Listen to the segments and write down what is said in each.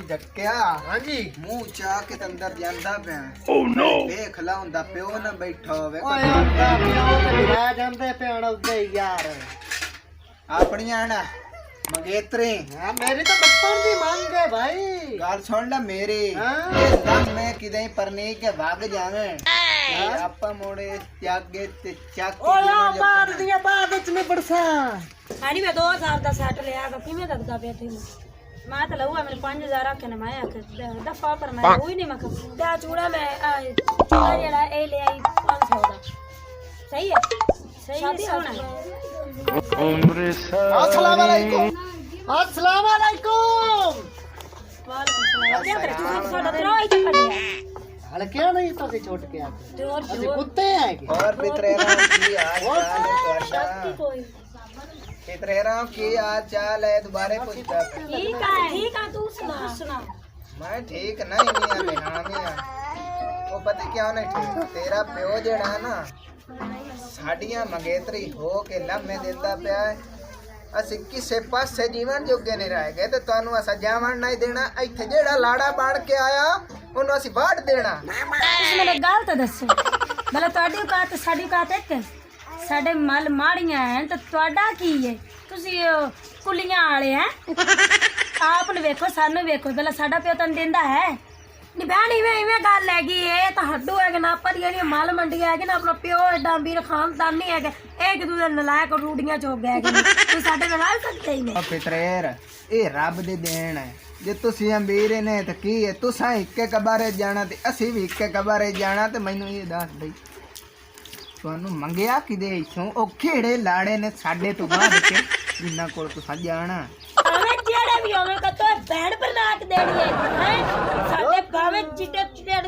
झटकिया हाँ जी मुंह चा के अंदर जांदा पे ओह नो देख ला हुंदा प्यो ना बैठा होवे ओए आंदा प्यो ते बिरा जांदे पेण उदे यार अपनियां ना मंगेतरी हां मेरी तो बचपन दी मांग है भाई गाल सुन ला मेरी हाँ? दम में किदे परनी के भाग जावे आपा मोड़े त्यागे ते चक ओए बाद दिया बाद विच नहीं पड़सा हानी मैं 2000 दा सेट लिया किवें दगदा पिया थे मैं तो लऊआ मैंने 5000 रखे ने मैं दफा पर मैं कोई नहीं मखा त्या चूड़ा मैं चूड़ा जेड़ा ए ले आई 500 दा सही है शादी होना अस्सलाम वालेकुम अस्सलाम वालेकुम वालेकुम सलाम क्या करे तू साडा तेरा ही चक्कर है हाल क्या नहीं तो छोट के आते जोर ਅਸੀਂ ਕੁੱਤੇ हैं कि और पितरेरा की आज चाल शक्ति है कोई पितरेरा की आज चाल है दोबारा पूछता ठीक है तू सुना मैं ठीक नहीं मियां में मियां वो पता क्या नहीं ठीक तेरा प्यो जेड़ा ना साडियां मंगेतरी हो के लम्हे देंदा पिया है ਅਸੀਂ ਕਿਸੇ ਪਾਸੇ ਜੀਵਨ ਜੋਗੇ ਨਹੀਂ ਰਹਿ ਗਏ ਤੇ ਤੁਹਾਨੂੰ ਅਸਾਂ ਜਾਵਣ ਨਹੀਂ ਦੇਣਾ ਇੱਥੇ ਜਿਹੜਾ ਲਾੜਾ ਬਣ ਕੇ ਆਇਆ ਉਹਨੂੰ ਅਸੀਂ ਵਾੜ ਦੇਣਾ ਤੁਸੀਂ ਮੈਨੂੰ ਗੱਲ ਤਾਂ ਦੱਸੋ ਭਲਾ ਤੁਹਾਡੀ ਔਕਾਤ ਤੇ ਸਾਡੀ ਔਕਾਤ ਇੱਕ ਹੈ ਸਾਡੇ ਮਲ ਮਾੜੀਆਂ ਹੈ ਤਾਂ ਤੁਹਾਡਾ ਕੀ ਹੈ ਤੁਸੀਂ ਕੁਲੀਆਂ ਵਾਲੇ ਹੈ ਆਪ ਨੂੰ ਵੇਖੋ ਸਾਨੂੰ ਵੇਖੋ ਭਲਾ ਸਾਡਾ ਪਿਓ ਤਾਂ ਦਿੰਦਾ ਹੈ ਨੀ ਭੈਣ ਇਵੇਂ ਗੱਲ ਹੈਗੀ ਇਹ ਤਾਂ ਹੱਡੂ ਹੈਗੇ ਨਾ ਪਰ ਜਿਹੜੀਆਂ ਮਲ ਮੰਡੀਆਂ ਹੈਗੇ ਨਾ ਆਪਣਾ ਪਿਓ ਐਡਾ ਅਮੀਰ ਖਾਨਦਾਨੀ ਹੈਗਾ ਇਹ ਕਿ ਦੂਜੇ ਨਲਾਇਕ ਰੂੜੀਆਂ ਚੋਗ ਹੈਗੇ ਨੇ ਤੂੰ ਸਾਡੇ ਨਾਲ ਆ ਸਕਦੇ ਹੀ ਨਹੀਂ ਉਹ ਪਿਤਰੇਰ ਇਹ ਰੱਬ ਦੀ ਦੇਣ ਹੈ ਜੇ ਤੁਸੀਂ ਅਮੀਰ ਨੇ ਤਾਂ ਕੀ ਹੈ ਤੁਸੀਂ ਇੱਕੇ ਕਬਾਰੇ ਜਾਣਾ ਤੇ ਅਸੀਂ ਵੀ ਇੱਕੇ ਕਬਾਰੇ ਜਾਣਾ ਤੇ ਮੈਨੂੰ ਇਹ ਦੱਸ ਬਈ ਤੁਹਾਨੂੰ ਮੰਗਿਆ ਕਿਦੇ ਇਥੋਂ ਉਹ ਖੇੜੇ ਲਾੜੇ ਨੇ ਸਾਡੇ ਤੋਂ ਬਾਅਦ ਕੇ ਜਿੰਨਾ ਕੋਲ ਤੁਸੀਂ ਜਾਣਾ ਭਾਵੇਂ ਜਿਹੜੇ ਵੀ ਹੋਵੇ ਕਤੋ ਭੈਣ ਬਰਨਾਕ ਦੇਣੀ ਹੈ ਸਾਡੇ ਭਾਵੇਂ ਚਿੱਟੇ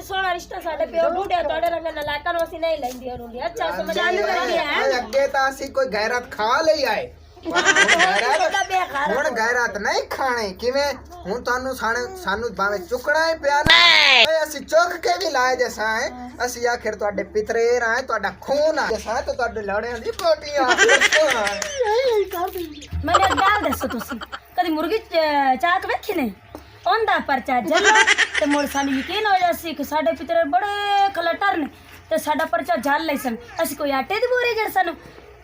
ਸੋਹਣਾ ਰਿਸ਼ਤਾ ਸਾਡੇ ਪਿਓ ਬੁੱਢੇ ਤੁਹਾਡੇ ਰੰਗ ਨਲਾਇਕਾਂ ਨੂੰ ਅਸੀਂ ਨਹੀਂ ਲੈਂਦੀ ਰੋਂਦੀ ਅੱਛਾ ਸਮਝ ਆ ਨਹੀਂ ਹੈ ਅੱਗੇ ਤਾਂ ਅਸੀਂ ਕੋਈ ਗੈਰਤ ਖਾ ਲਈ ਆਏ ਹੁਣ ਗੈਰਤ ਨਹੀਂ ਖਾਣੀ ਕਿਵੇਂ ਹੁਣ ਤੁਹਾਨੂੰ ਸਾਨੂੰ ਭਾਵੇਂ ਚੁੱਕਣਾ ਹੀ ਪਿਆ ਨਾ ਅਸੀਂ ਚੁੱਕ ਕੇ ਵੀ ਲਾਏ ਜਸਾਂ ਅਸੀਂ ਆਖਿਰ ਤੁਹਾਡੇ ਪਿਤਰੇਰ ਆਏ ਤੁਹਾਡਾ ਖੂਨ ਆ ਜਸਾਂ ਤੇ ਤੁਹਾਡੇ ਲੜਿਆਂ ਦੀ ਪੋਟੀਆਂ ਮੈਨੂੰ ਗੱਲ ਦੱਸੋ ਤੁਸੀਂ ਕਦੀ ਮੁਰਗੀ ਚਾਕ ਵੇਖੀ ਨੇ ਉਹਦਾ ਪਰਚਾ ਜੱਲਾ ਤੇ ਮੁੜ ਸਾਨੂੰ ਯਕੀਨ ਹੋ ਜਾਸੀ ਕਿ ਸਾਡੇ ਪਿਤਰੇ ਬੜੇ ਖਲਟਰ ਨੇ ਤੇ ਸਾਡਾ ਪਰਚਾ ਜਲ ਲਈ ਸਨ ਅਸੀਂ ਕੋਈ ਆਟੇ ਦੀ ਬੋਰੀ ਜੜ ਸਾਨੂੰ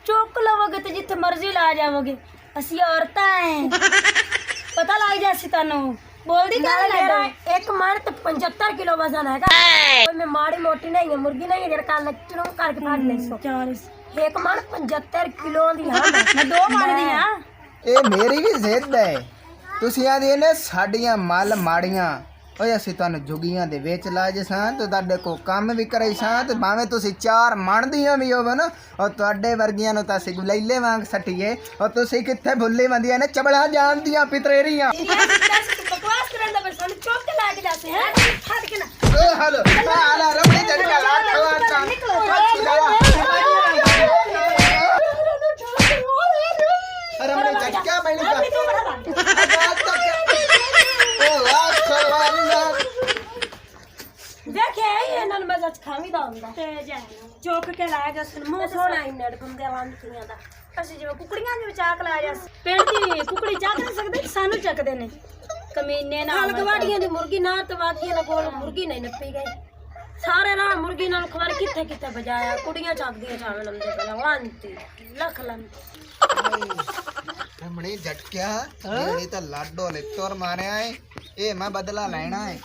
ਚੁੱਕ ਲਵੋਗੇ ਤੇ ਜਿੱਥੇ ਮਰਜ਼ੀ ਲਾ ਜਾਵੋਗੇ ਅਸੀਂ ਔਰਤਾਂ ਐ ਪਤਾ ਲੱਗ ਜਾਸੀ ਤੁਹਾਨੂੰ ਬੋਲਦੀ ਗੱਲ ਮੇਰਾ ਇੱਕ ਮਣ ਤੇ 75 ਕਿਲੋ ਵਜ਼ਨ ਹੈਗਾ ਕੋਈ ਮੈਂ ਮਾੜੀ ਮੋਟੀ ਨਹੀਂ ਹੈ ਮੁਰਗੀ ਨਹੀਂ ਹੈ ਜਿਹੜਾ ਕੱਲ ਚੜੂ ਕਰਕੇ ਫੜ ਲਈ ਸੋ ਇੱਕ ਮਣ 75 ਕਿਲੋ ਦੀ ਹਾਂ ਮੈਂ 2 ਮਣ ਦੀ ਹਾਂ ਇਹ ਮੇਰੀ ਵੀ ਜ਼ਿੱਦ ਹੈ ਤੁਸੀਂ ਆਦੇ ਨੇ ਸਾਡੀਆਂ ਮਲ ਮਾੜੀਆਂ ਓਏ ਅਸੀਂ ਤੁਹਾਨੂੰ ਜੁਗੀਆਂ ਦੇ ਵਿੱਚ ਲਾ ਜਸਾਂ ਤੇ ਤੁਹਾਡੇ ਕੋ ਕੰਮ ਵੀ ਕਰਾਈ ਸਾਂ ਤੇ ਭਾਵੇਂ ਤੁਸੀਂ 4 ਮਣਦੀਆਂ ਵੀ ਹੋਵੋ ਨਾ ਔਰ ਤੁਹਾਡੇ ਵਰਗੀਆਂ ਨੂੰ ਤਾਂ ਅਸੀਂ ਗੁਲੈਲੇ ਵਾਂਗ ਸੱਟੀਏ ਔਰ ਤੁਸੀਂ ਕਿੱਥੇ ਭੁੱਲੇ ਬੰਦੀਆਂ ਨੇ ਚਬਲਾ ਜਾਣਦੀਆਂ ਪਿਤਰੇਰੀਆਂ ਬਕਵਾਸ ਕਰਨ ਦਾ ਬਸ ਚੁੱਕ ਕੇ ਲਾ ਕੇ ਜਾਤੇ ਹੈ ਫੜ ਕੇ ਨਾ ਓ ਹਲੋ ਆਲਾ ਰਬੜੀ ਜੜਕਾ ਲਾ ਖਵਾ ਰਬੜੀ ਜੜਕਾ ਮੈਨੂੰ ਦੇਖੇ ਇਹਨਾਂ ਨੂੰ ਮਜ਼ਾ ਖਾਵੀਦਾ ਹੁੰਦਾ ਤੇ ਜਾ ਚੁੱਕ ਕੇ ਲਾਇਆ ਜਾ ਮੂੰਹ ਸੋਹਣਾ ਹੀ ਨੜ ਗੁੰਦੇ ਵਾਂਦੀਆਂ ਦਾ ਅਸੀਂ ਜਿਵੇਂ ਕੁਕੜੀਆਂ ਜਿਵੇਂ ਚਾਕ ਲਾਇਆ ਜਾ ਪਿੰਡ ਦੀ ਕੁਕੜੀ ਚਾਕ ਨਹੀਂ ਸਕਦੇ ਸਾਨੂੰ ਚੱਕਦੇ ਨੇ ਕਮੀਨੇ ਨਾਲ ਗਵਾੜੀਆਂ ਦੀ ਮੁਰਗੀ ਨਾ ਤਵਾਕੀਆਂ ਨਾਲ ਕੋਲ ਮੁਰਗੀ ਨਹੀਂ ਨੱਪੀ ਗਈ ਸਾਰੇ ਰਾਹ ਮੁਰਗੀ ਨਾਲ ਖਵਾਰ ਕਿੱਥੇ ਕਿੱਥੇ ਵਜਾਇਆ ਕੁੜੀਆਂ ਚੱਕਦੀਆਂ ਚਾਵਲ ਲੰਦੇ ਪਹਿਲਾਂ ਵਾਂਤੀ ਲੱਖ ਰਮਣੀ ਝਟਕਿਆ ਜਿਹੜੀ ਤਾਂ ਲਾਡੋ ਨੇ ਤੁਰ ਮਾਰਿਆ ਏ ਇਹ ਮੈਂ ਬਦਲਾ ਲੈਣਾ ਏ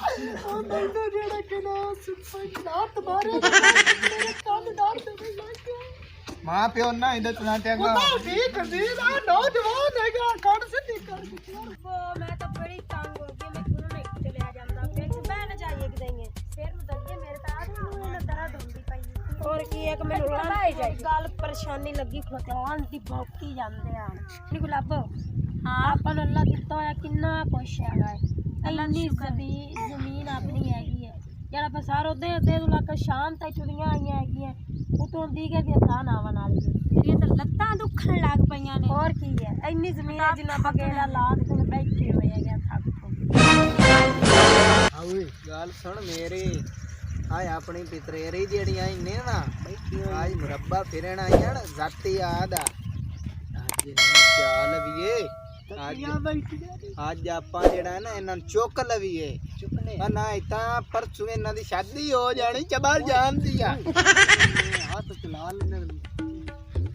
ਉਹ ਨਹੀਂ ਤਾਂ ਜਿਹੜਾ ਕਿ ਨਾ ਸੁਪਰ ਮਾਰੇ ਮੇਰੇ ਕੰਨ ਦਾਰ ਤੇ ਲੱਗ ਗਿਆ ਮਾਂ ਪਿਓ ਨਾ ਇਹਦੇ ਤੁਨਾ ਤੇ ਉਹ ਤਾਂ ਠੀਕ ਸੀ ਨਾ ਨੌਜਵਾਨ ਹੈਗਾ ਕੱਢ ਸਿੱਧੀ ਕਰ ਉਹ ਮੈਂ ਤਾਂ ਬੜੀ ਤੰਗ ਹੋ ਗਈ ਮੈਂ ਕੋਲ ਨਹੀਂ ਚਲਿਆ ਜਾਂਦਾ ਫਿਰ ਮੈਂ ਨਾ ਜਾਈਏ ਕਿਤੇ ਫਿਰ ਨੂੰ ਦੱਗੇ ਮੇਰੇ ਤਾਂ ਆਹ ਨੂੰ ਨਾ ਦਰਦ ਹੁੰਦੀ ਪਈ ਹੋਰ ਕੀ ਇੱਕ ਮੈਨੂੰ ਲਾਈ ਜਾਈ ਗੱਲ ਪਰੇਸ਼ਾਨੀ ਲੱਗੀ ਖੋਤਿਆਂ ਦੀ ਭੌਂਕੀ ਜਾਂਦੇ ਆ ਨੀ ਗੁਲਾਬ ਹਾਂ ਆਪਾਂ ਨੂੰ ਅੱਲਾ ਦਿੱਤਾ ਹੋਇਆ ਕਿੰਨਾ ਕੁਛ ਹੈਗਾ ਅੱਲਾ ਦੀ ਜ਼ਮੀਨ ਆਪਣੀ ਹੈਗੀ ਹੈ ਜਿਹੜਾ ਬਸਾਰ ਉਹਦੇ ਅੱਧੇ ਨੂੰ ਲੱਕ ਸ਼ਾਮ ਤੱਕ ਚੁੜੀਆਂ ਆਈਆਂ ਹੈਗੀਆਂ ਉਤੋਂ ਦੀ ਕੇ ਦੀਆਂ ਥਾਂ ਨਾਵਾਂ ਨਾਲ ਮੇਰੀਆਂ ਤਾਂ ਲੱਤਾਂ ਦੁਖਣ ਲੱਗ ਪਈਆਂ ਨੇ ਹੋਰ ਕੀ ਹੈ ਇੰਨੀ ਜ਼ਮੀਨ ਹੈ ਜਿੰਨਾ ਆਪਾਂ ਗੇੜਾ ਲਾਦ ਕੋਲ ਬੈਠੇ ਹੋਏ ਹੈਗੇ ਥੱਕ ਆਵੇ ਗੱਲ ਸੁਣ ਮੇਰੀ ਆਏ ਆਪਣੀ ਪਿਤਰੇਰੀ ਜਿਹੜੀਆਂ ਇੰਨੇ ਨਾ ਆਜ ਮੁਰੱਬਾ ਫਿਰਣ ਆਈਆਂ ਨਾ ਜ਼ਾਤੀ ਆਦ ਆ ਅੱਜ ਚਾਲ ਵੀਏ ਤੱਕੀਆਂ ਬੈਠੀਆਂ ਨੇ। ਅੱਜ ਆਪਾਂ ਜਿਹੜਾ ਨਾ ਇਹਨਾਂ ਨੂੰ ਚੁੱਕ ਲਵੀਏ ਚੁੱਕਨੇ ਆ ਨਾ ਤਾਂ ਪਰਸੋਂ ਇਹਨਾਂ ਦੀ ਸ਼ਾਦੀ ਹੋ ਜਾਣੀ ਚਬਾਲ ਜਾਂਦੀ ਆ ਹੱਥ ਚਲਾ ਲੈਣੇ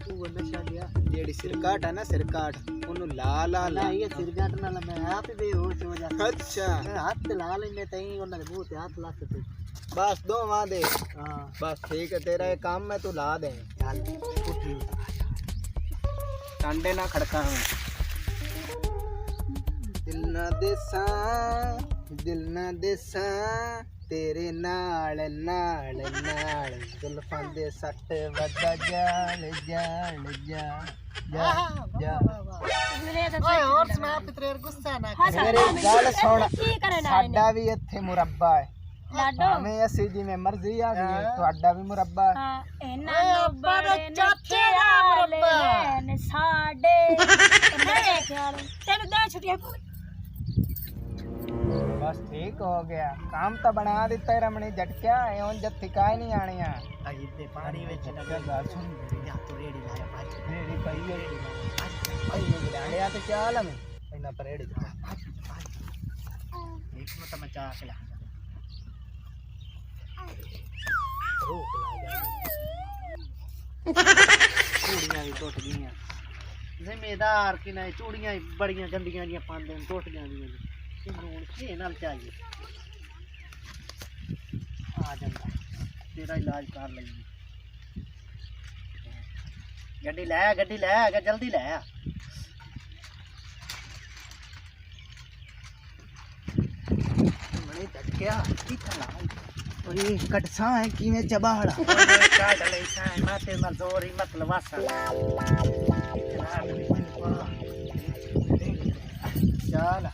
ਤੂੰ ਨਸ਼ਾ ਲਿਆ ਜਿਹੜੀ ਸਿਰਕਾਟ ਹੈ ਨਾ ਸਿਰਕਾਟ ਉਹਨੂੰ ਲਾ ਲਾ ਲਾ ਇਹ ਸਿਰਗਾਟ ਨਾਲ ਮੈਂ ਆਪ ਹੀ ਬੇਹੋਸ਼ ਹੋ ਜਾਂਦਾ ਅੱਛਾ ਹੱਥ ਲਾ ਲੈਣੇ ਤਈ ਉਹਨਾਂ ਦੇ ਮੂੰਹ ਤੇ ਹੱਥ ਲਾ ਕੇ ਤੇ ਬਸ ਦੋਵਾਂ ਦੇ ਹਾਂ ਬਸ ਠੀਕ ਹੈ ਤੇਰਾ ਇਹ ਕੰਮ ਹੈ ਤੂੰ ਲਾ ਦੇ ਚੱਲ ਉੱਠੀ ਟਾਂਡੇ ਨਾ ਖੜਕਾ ਦਿਲ ਨਾ ਦੇਸਾਂ ਤੇਰੇ ਨਾਲ ਨਾਲ ਨਾਲ ਜ਼ੁਲਫਾਂ ਦੇ ਸੱਟ ਵੱਡਾ ਜਾਲ ਜਾਲ ਜਾ ਜਾ ਜਾ ਓਏ ਹੋਰ ਸੁਣਾ ਪਿਤਰੇਰ ਗੁੱਸਾ ਨਾ ਕਰ ਮੇਰੀ ਗੱਲ ਸੁਣ ਕੀ ਕਰਨ ਆਏ ਨੇ ਸਾਡਾ ਵੀ ਇੱਥੇ ਮੁਰੱਬਾ ਹੈ ਲਾਡੋ ਭਾਵੇਂ ਅਸੀਂ ਜਿਵੇਂ ਮਰਜ਼ੀ ਆ ਗਏ ਤੁਹਾਡਾ ਵੀ ਮੁਰੱਬਾ ਹੈ। ਹਾਂ ਇਹਨਾਂ ਨੂੰ ਬੜੇ ਚਾਚੇ ਦਾ ਮੁਰੱਬਾ ਨੇ ਸਾਡੇ ਤੈਨੂੰ ਦੇ ਛੁੱਟੀਆਂ बस ठीक हो गया काम तो बना देता है रमणी झटकिया एवं जब थिकाई नहीं आनिया ਅਜੀ ਤੇ ਪਾਣੀ ਵਿੱਚ ਲੱਗਾ गल सुन ਜਾਂ ਤੂੰ ਰੇੜੀ ਲਾਇਆ ਭਾਜੀ रेड़ी पई है भाई ने बुलाया तो चाल में इना पर रेड़ी जा ਇੱਕ ਮਿੰਟ ਮੈਂ ਚਾਹ ਕੇ ਲਾਉਂਗਾ भूख ਚੂੜੀਆਂ ਵੀ ਟੁੱਟ ਗਈਆਂ ਜ਼ਿੰਮੇਦਾਰ ਕਿ ਨਾ ਚੂੜੀਆਂ ਬੜੀਆਂ ਗੰਦੀਆਂ ਜੀਆਂ ਪਾਉਂਦੇ ਨੇ ਟੁੱਟ ਜਾਂਦੀਆਂ ਨੇ ਇਹਨੂੰ ਹੁਣ ਕੀ ਨਾਲ ਚਾਹੀਏ ਆ ਜਾਂਦਾ ਤੇਰਾ ਇਲਾਜ ਕਰ ਲਈਏ ਗੱਡੀ ਲੈ ਆ ਜਲਦੀ ਲੈ ਆ मणे झटकिया किथा ला और ये कटसा है कि में चबाड़ा ਕਾਢ ਲਈ ਸਾਂ ਮਾਤੇ ਨਾਲ ਜ਼ੋਰ ਹੀ ਮਤ ਲਵਾਸਾ चाल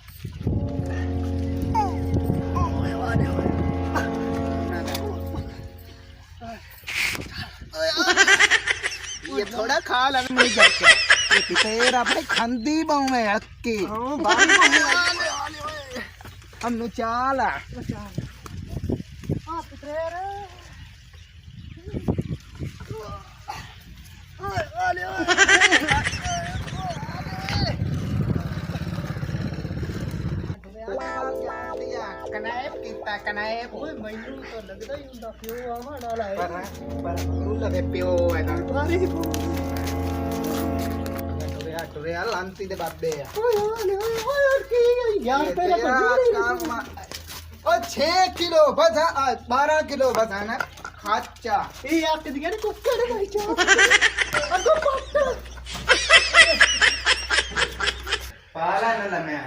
ये थोड़ा खा ला मेरी झटकिया ये तेरा अपने खंदी बाऊ में हक्की ਹਾਂ ਬਾਹਰ हमनु चाल ਆ ਪਿਤਰੇਰ कनायब कीता कनायब ਓਏ ਮੈਨੂੰ ਤਾਂ ਲੱਗਦਾ ਹੀ ਹੁੰਦਾ ਪਿਓ ਆਵਾਂ ਨਾਲ ਆਏ पर तू लगे पियो है ना ਬਾਰੀ टुरे लांती दे बाबे ਓਏ ਕੀ ਯਾਰ ये ਪਹਿਲਾਂ तेरा काम ओ 6 किलो बस 12 किलो बस है ना खाचा ਇਹ ਆਪ ਦੀਆਂ ਨੇ ਕੁੱਕੜ ਭਾਈ ਚਾ ਅੱਗੋ ਪੱਟ पाला न लम्या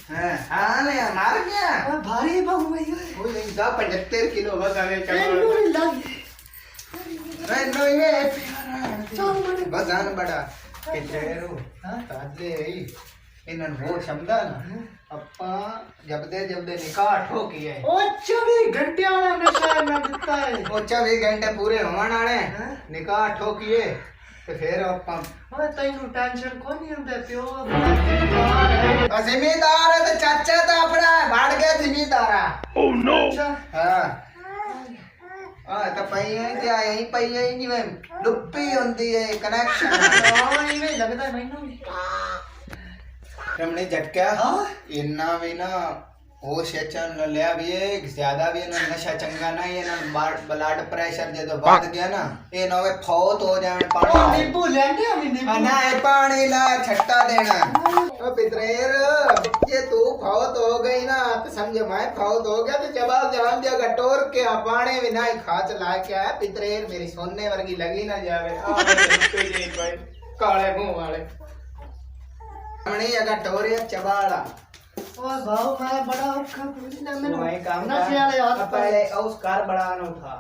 हां हां ले मार गया ਓਏ ਭਾਰੀ ਬਾਹੂ ਭਾਈ कोई नहीं जा 75 किलो बस आवे ਇਹਨੂੰ चल ਨਹੀਂ ਲੱਗ मैं नो ये ਚੱਲ ਮੜੇ बस आन बड़ा किधरो हां तादे आई ਇਹਨਾਂ ਨੂੰ ਹੋ ਸ਼ਮਦਾ ਨਾ ਆਪਾਂ ਜਬਦੇ ਨਿਕਾਹ ਠੋਕੀਏ ਓ 24 ਘੰਟਿਆਂ ਵਾਲਾ ਨਸ਼ਾ ਨਾ ਦਿੱਤਾ ਹੈ ਉਹ 24 ਘੰਟੇ ਪੂਰੇ ਹੋਣ ਵਾਲੇ ਨਿਕਾਹ ਠੋਕੀਏ ਤੇ ਫਿਰ ਆਪਾਂ ਓਏ ਤੈਨੂੰ ਟੈਨਸ਼ਨ ਕੋਈ ਨਹੀਂ ਹੁੰਦਾ ਪਿਓ ਜ਼ਿਮੀਦਾਰ ਹੈ ਤੇ ਚਾਚਾ ਤਾਂ ਆਪਣਾ ਵੜ ਗਿਆ ਜ਼ਿਮੀਦਾਰ ਆ ਓ ਨੋ ਹਾਂ ਆ ਤਾਂ ਪਈ ਹੈ ਤੇ ਆਈ ਪਈ ਹੈ ਜਿਵੇਂ ਲੁੱਪੀ ਹੁੰਦੀ ਹੈ ਕਨੈਕਸ਼ਨ ਓਏ ਇਵੇਂ ਲੱਗਦਾ ਮੈਨੂੰ ਵੀ ਰਮਣੇ ਝਟਕਿਆ ਹਾਂ ਇੰਨਾ ਵੀ ਨਾ ਉਹ ਸ਼ੇਚਨ ਲਿਆ ਵੀ ਇਹ ਜ਼ਿਆਦਾ ਵੀ ਇਹਨਾਂ ਨੂੰ ਨਸ਼ਾ ਚੰਗਾ ਨਾ ਇਹਨਾਂ ਬਲੱਡ ਪ੍ਰੈਸ਼ਰ ਜਦੋਂ ਵੱਧ ਗਿਆ ਨਾ ਇਹ ਨਾ ਹੋਵੇ ਫੌਤ ਹੋ ਜਾਣ ਓ ਪਾਣੀ ਨਿੰਬੂ ਲੈਂਦੇ ਆ ਵੀ ਨਿੰਬੂ ਨਾ ਇਹ ਪਾਣੀ ਲਾ ਛੱਟਾ ਦੇਣਾ ओ पितरेर ये तू फौत हो गई ना तो समझ मैं फौत हो गया तो जवाब जान दिया टोर के पानी भी ना खाच ला के आया पितरेर मेरी सोने वर्गी लगी ना जावे काले मुंह वाले हमने अगर टोरिया चबाड़ा ਓਏ ਬਾਹੂ ਮੈਂ ਬੜਾ ਔਖਾ ਪੁੱਛਣਾ ਮੈਨੂੰ वही काम ਨਸ਼ੇ ਵਾਲੇ ਹੱਥ पहले उस कार बढ़ाना उठा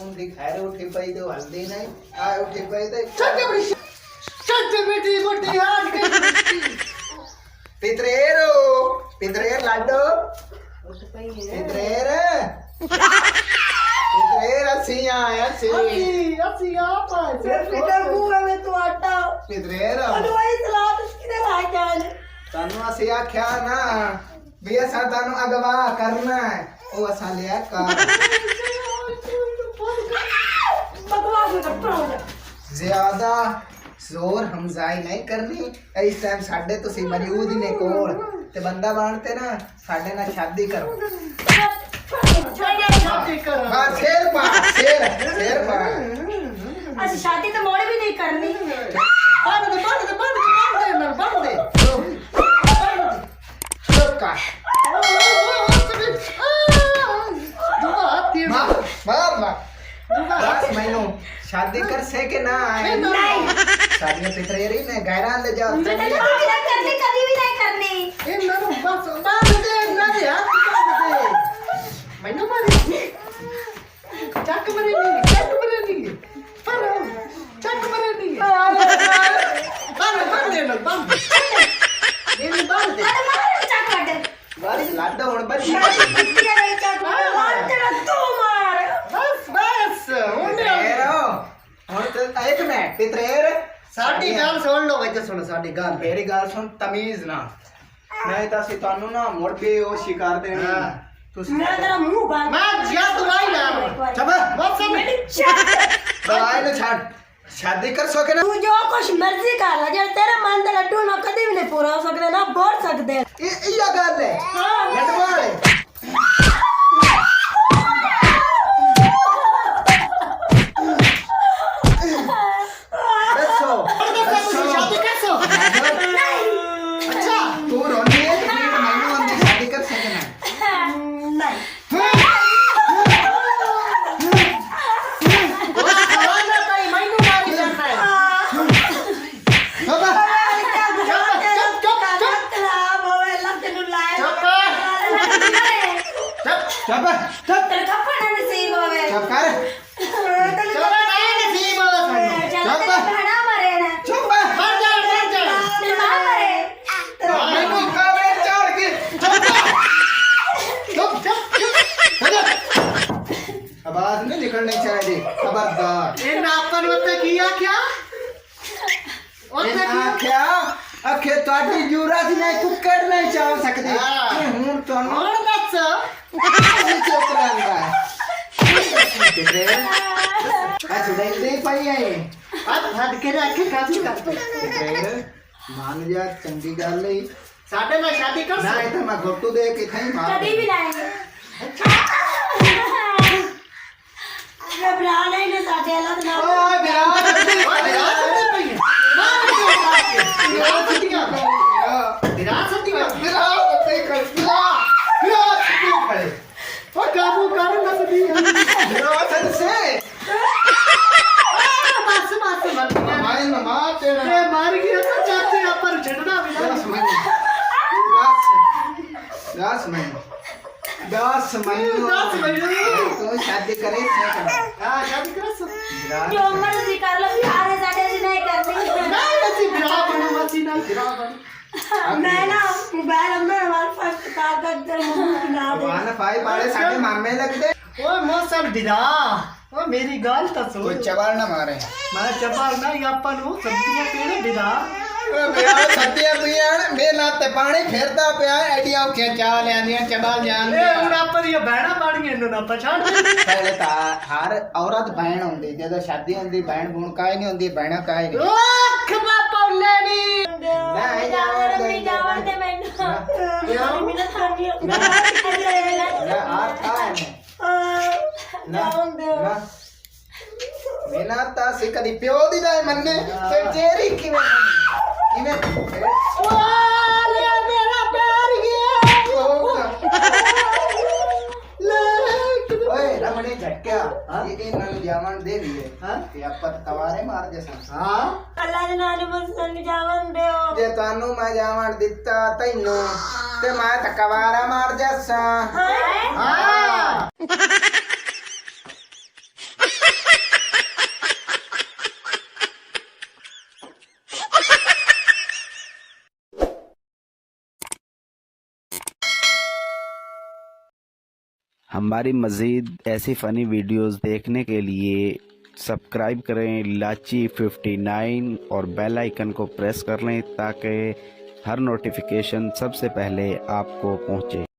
उन दिखाए उठी पई तो हल्दी नहीं आ उठी पई तो ਛੱਡ ਬੜੀ ਛੱਡ ਬੇਟੀ ਮੋਟੀ ਹਾथ ਕੇ पितरेर लाडो ਉੱਠ ਪਈ ਹੈ पितरेर पितरेर ਅਸੀਂ ਆਇਆ ਸੀ ਅਸੀਂ ਆਪ ਆਏ ਫਿਕਰ ਮੂੰਹ ਵਿੱਚ ਤੁਹਾਡਾ ਪਿਤਰੇਰ ਅਨਵਾਈ ਸਲਾਤ ਕਿਨੇ ਲਾ ਕੇ ਆਏ ਤੁਹਾਨੂੰ ਅਸੀਂ ਆਖਿਆ ਨਾ ਵੀ ਅਸਾਂ ਤੁਹਾਨੂੰ ਅਗਵਾ ਕਰਨਾ ਹੈ ਉਹ ਅਸਾਂ ਲਿਆ ਕਰ ਬਕਵਾਸ ਕਰਦਾ ਜ਼ਿਆਦਾ ਜ਼ੋਰ ਹਮਜ਼ਾਈ ਨਹੀਂ ਕਰਨੀ। ਇਸ ਟਾਈਮ ਸਾਡੇ ਤੁਸੀਂ ਮੌਜੂਦ ਹੀ ਨੇ ਕੋਲ ਤੇ ਬੰਦਾ ਬਣਤੇ ਨਾ ਸਾਡੇ ਨਾਲ ਸ਼ਾਦੀ ਕਰੋ। ਸ਼ਾਦੀ ਕਰ ਹਾਂ ਸ਼ੇਰ ਪਾ ਸ਼ੇਰ ਸ਼ੇਰ ਪਾ। ਅਸੀਂ ਸ਼ਾਦੀ ਤਾਂ ਮੋੜੇ ਵੀ ਨਹੀਂ ਕਰਨੀ। ਬੰਦ ਦੇ ਚੁੱਪ ਕਰ। ਮਾਰ बस मैनू शादी कर से के ना आए शादियां पितरेरी ने गैरान ले जाओ करनी कभी भी नहीं करनी। ਇਹਨਾਂ ਨੂੰ ਬਸ ਬੰਦ ਦੇ ਇਹਨਾਂ ਦੇ ਹੱਥ ਬੰਦ ਦੇ ਮੈਨੂੰ ਮਾਰੀ ਚੱਕ ਮਰੇ ਨਹੀਂ ਪਰ ਚੱਕ ਮਰੇ ਨਹੀਂ ਬੰਦ ਦੇ ਨਾ ਬੰਦ ਇਹ ਬੰਦ ਦੇ ਚੱਕ ਕੱਢ बस लाडो हुन बच ਬਸ पितरेरो हुन तो एक मिनट पितरेर ਸਾਡੀ ਗੱਲ ਸੁਣ ਲਓ ਵਿੱਚ ਸੁਣ ਸਾਡੀ ਗੱਲ मेरी गल सुन तमीज ना नहीं तो ਅਸੀਂ ਤੁਹਾਨੂੰ ਨਾ ਮੁੜ ਕੇ ਉਹ ਸ਼ਿਕਾਰ ਦੇਣੀ ਤੁਸੀਂ ਮੇਰਾ ਤੇਰਾ ਮੂੰਹ ਬੰਦ ਮੈਂ ਜਿਆ ਦਵਾਈ ਲਾ ਚਬਾ ਬਸ ਦਵਾਈ ਨੂੰ ਛੱਡ शादी कर सके ना तू जो कुछ मर्जी कर ले जे तेरे मन दे लड्डू ना कदी भी नहीं पूरा हो सकदे ना बोल सकदे। ये गल है लटवाले दसो शादी कैसे अच्छा तू रोनी है कि मैनू अंदर शादी कर सके ना नहीं चुप चुप तेरे कपड़ा ना नसीब होवे चुप कर चुप बहना मरे ना चुप मेरी मां मरे मैनू कावे चढ़ के चुप आवाज नहीं निकलनी चाहिए खबरदार ਇਹ ਨਾਪਨ ਉੱਤੇ ਕੀ ਆਖਿਆ ਉੱਤੇ ਕੀ क्या अखे ਤੁਹਾਡੀ ਜੂਰਾ ਦੀ ਨਹੀਂ ਕੁੱਕੜ ਨਹੀਂ ਚਾਹ ਸਕਦੇ ਹਾਂ। ਹੁਣ ਤੁਹਾਨੂੰ ਹੁਣ ਦੱਸ ਚੁੱਪ ਰਹਿੰਦਾ ਅੱਜ ਦੇਖਦੇ ਪਈ ਆਏ ਹੱਥ ਹੱਥ ਕੇ ਰੱਖ ਕੇ ਕਾਬੂ ਕਰ ਮੰਨ ਜਾ ਚੰਗੀ ਗੱਲ ਹੈ ਸਾਡੇ ਨਾਲ ਸ਼ਾਦੀ ਕਰ ਨਾ ਇਹ ਤਾਂ ਮੈਂ ਗੋਟੂ ਦੇ ਕੇ ਖਾਈ ਮਾਰ कभी भी नहीं घबरा नहीं ना साडे हालत ना ਓਏ ਵਿਰਾਜ ਕਾਬੂ ਕਰ ਨਸਦੀ ਬਸ ਮਾਰ ਤੇਰਾ ਮਾਰ ਗਿਆ ਤਾਂ ਚਾਚੇ ਆਪਾਂ ਨੂੰ ਛੱਡਣਾ ਵੀ ਨਾ 10 महीने तू शादी करे ਹਾਂ ਸ਼ਾਦੀ ਕਰ ਸੋ जो मर्जी कर लो प्यार है साडे से नहीं करनी ਨਹੀਂ ਅਸੀਂ ਵਿਆਹ ਬਣੂ ਅਸੀਂ ਨਾਲ ਵਿਆਹ ਬਣੂ मैं ना मोबाइल में हमारे फर्स्ट कार का तेरे मुंह की ना दे वान फाई पाड़े साडे मामे लगदे ਓਏ ਮੌਸਮ ਦਿਰਾ ਓ ਮੇਰੀ ਗੱਲ ਤਾਂ ਸੁਣ कोई चबाल ना मारे ਮੈਂ ਚੱਪਲ ਨਹੀਂ ਆਪਾਂ ਨੂੰ ਸਬਜ਼ੀਆਂ ਪੀਣੇ ਦਿਰਾ मेरा सत्या पियाण मे नाते पानी फेरता पिया आइडिया के चा लेंदियां चबाल जान ਇਹ ਹੁਣ ਆਪਾਂ ਦੀਆਂ ਬਹਿਣਾ ਬਾਣੀਆਂ ਇਹਨੂੰ ਨਾ ਪਛਾਣ पहले ता हर औरत बहन होंदी जदों शादी होंदी बहन बुन काई नहीं होंदी बहना काई नहीं ਲੱਖ ਬਾਪਾ ਲੈਣੀ नहीं जावड़ दे जावड़ दे मैंने मिला थानी ना आ था ना ना मेना ता से कदी प्यो दी जाए मन्ने ते जेरी किवे ਲਿਆ ਮੇਰਾ ਪੈਰ ओए रमणे झटका ये नल जावन दे दिए हां ते अपन तवारे मार जैसा ਹਾਂ अल्लाह दे नाम मुसन जावन दे ਜੇ ਤੁਹਾਨੂੰ ਮੈਂ ਜਾਵਣ ਦਿੱਤਾ ਤੈਨੂੰ ਤੇ ਮੈਂ ਤਾਂ ਕਵਾਰਾ ਮਾਰ ਜਾਸਾਂ ਹਾਂ हमारी मज़ीद ऐसी फ़नी वीडियोस देखने के लिए सब्सक्राइब करें लाची 59 और बेल आइकन को प्रेस कर लें ताकि हर नोटिफिकेशन सबसे पहले आपको पहुँचे।